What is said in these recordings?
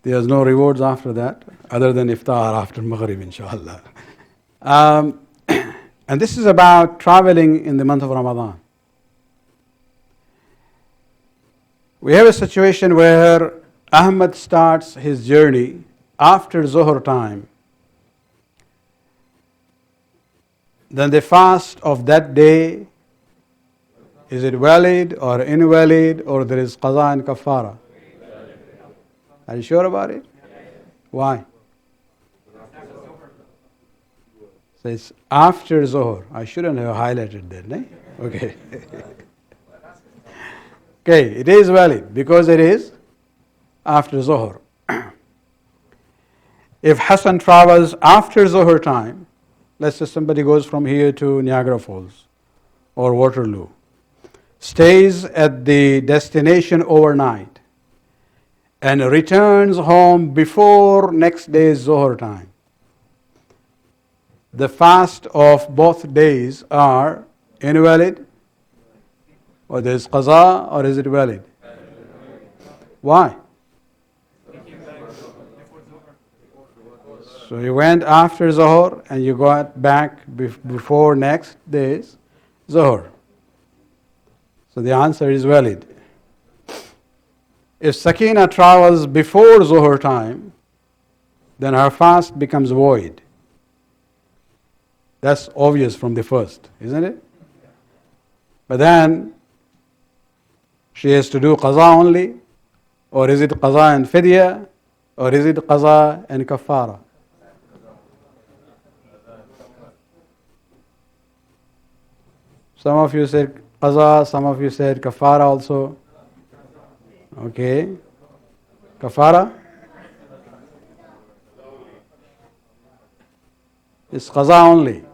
There's no rewards after that, other than iftar after Maghrib, inshallah. Um, and this is about traveling in the month of Ramadan. We have a situation where Ahmad starts his journey after Zuhr time. Then the fast of that day, is it valid or invalid, or there is qaza and kafara? Are you sure about it? Why? So it's after Zuhr. I shouldn't have highlighted that, eh? Okay. Okay, it is valid because it is after Zuhr. If Hassan travels after Zuhr time, let's say somebody goes from here to Niagara Falls or Waterloo, stays at the destination overnight, and returns home before next day's Zuhr time. The fast of both days are invalid, or there is qaza, or is it valid? Why? So you went after Zuhr and you got back before next day's Zuhr. So the answer is valid. If Sakina travels before Zuhr time, then her fast becomes void. That's obvious from the first, isn't it? But then she has to do qaza only, or is it qaza and fidya, or is it qaza and kafara? Some of you said qaza, some of you said kafara also. Okay. Kafara? It's qaza only.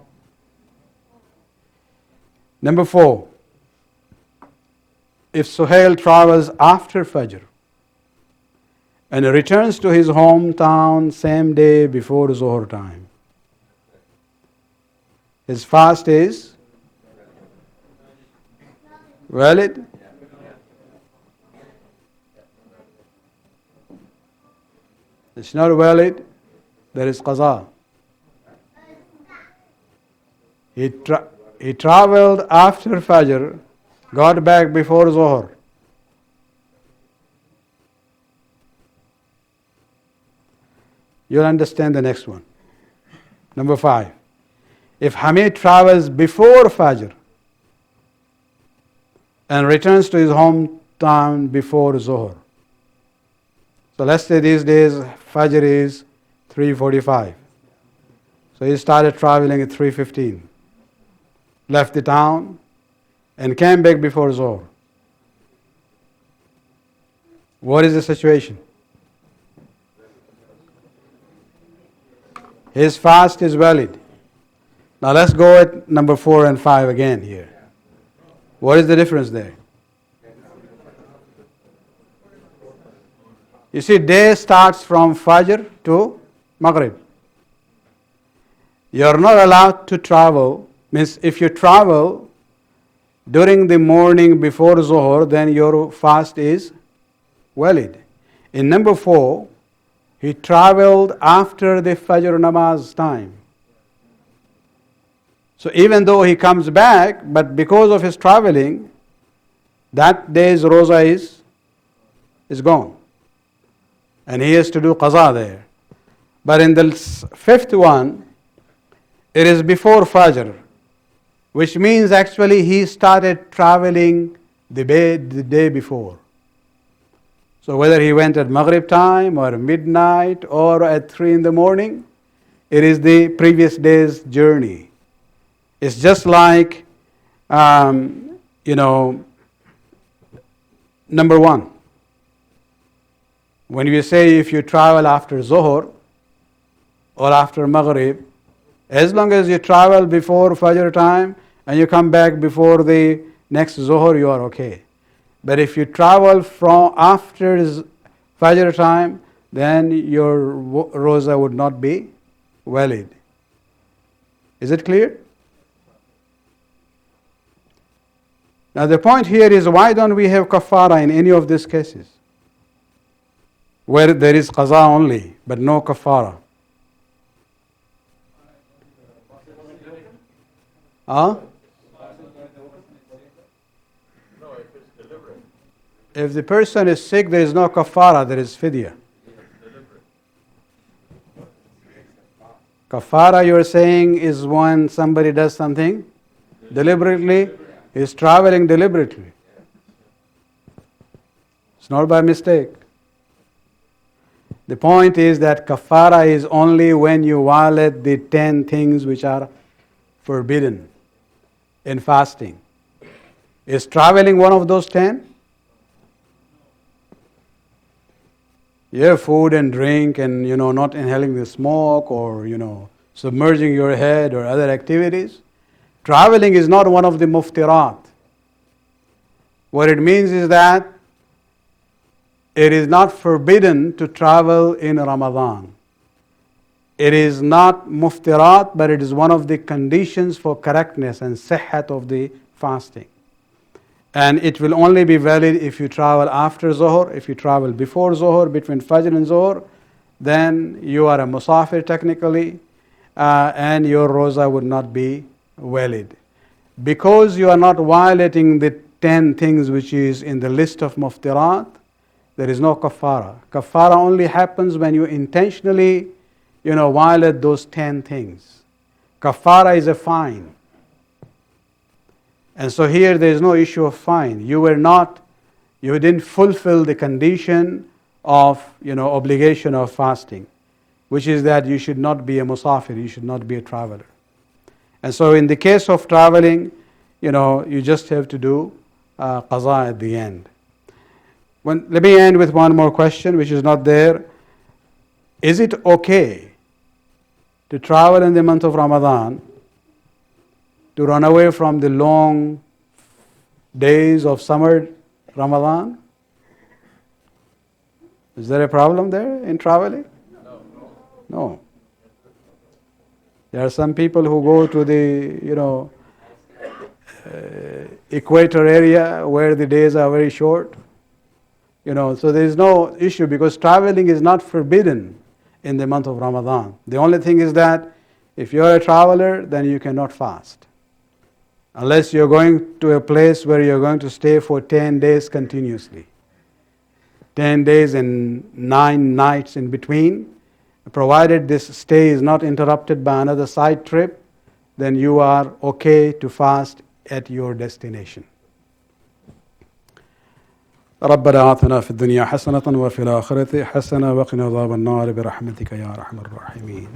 Number 4. If Suhail travels after Fajr and returns to his hometown same day before Zuhr time, his fast is valid? It's not valid, there is qaza. He traveled after Fajr, got back before Zuhr. You'll understand the next one. Number 5. If Hamid travels before Fajr and returns to his hometown before Zuhr. So let's say these days Fajr is 3:45. So he started traveling at 3:15. Left the town and came back before Zuhr. What is the situation? His fast is valid. Now let's go at number 4 and 5 again here. What is the difference there? You see, day starts from Fajr to Maghrib. You are not allowed to travel. Means if you travel during the morning before Zuhr, then your fast is valid. In number 4, he traveled after the Fajr namaz time. So even though he comes back, but because of his traveling, that day's roza is gone. And he has to do qaza there. But in the 5th one, it is before Fajr, which means actually he started traveling the day before. So whether he went at Maghrib time or midnight or at 3 in the morning, it is the previous day's journey. It's just like, number 1. When you say if you travel after Zuhr or after Maghrib, as long as you travel before Fajr time and you come back before the next Zuhr, you are okay. But if you travel from after Fajr time, then your roza would not be valid. Is it clear? Now the point here is, why don't we have kafara in any of these cases? where there is qaza only, but no kafara. Huh? If the person is sick, there is no kafara, there is fidya. Kafara, you are saying, is when somebody does something deliberately, is traveling deliberately. It's not by mistake. The point is that kafara is only when you violate the 10 things which are forbidden in fasting. Is traveling one of those 10? Yeah, food and drink and, not inhaling the smoke or, submerging your head or other activities. Traveling is not one of the muftirat. What it means is that it is not forbidden to travel in Ramadan. It is not muftirat, but it is one of the conditions for correctness and sihhat of the fasting. And it will only be valid if you travel after Zuhr. If you travel before Zuhr, between Fajr and Zuhr, then you are a musafir technically, and your roza would not be valid. Because you are not violating the 10 things which is in the list of muftirat, there is no kafara. Kafara only happens when you intentionally, violate those 10 things. Kafara is a fine. And so here there is no issue of fine. You didn't fulfill the condition of, obligation of fasting, which is that you should not be a musafir, you should not be a traveler. And so in the case of traveling, you just have to do qaza at the end. Let me end with one more question, which is not there. Is it okay to travel in the month of Ramadan to run away from the long days of summer Ramadan? Is there a problem there in traveling? No. There are some people who go to the, equator area where the days are very short. So there is no issue because traveling is not forbidden in the month of Ramadan. The only thing is that if you are a traveler, then you cannot fast. Unless you're going to a place where you're going to stay for 10 days continuously. 10 days and 9 nights in between. Provided this stay is not interrupted by another side trip, then you are okay to fast at your destination. ربنا آتنا في الدنيا حسنة وفي الآخرة حسنة وقنا عذاب النار برحمتك يا أرحم الراحمين.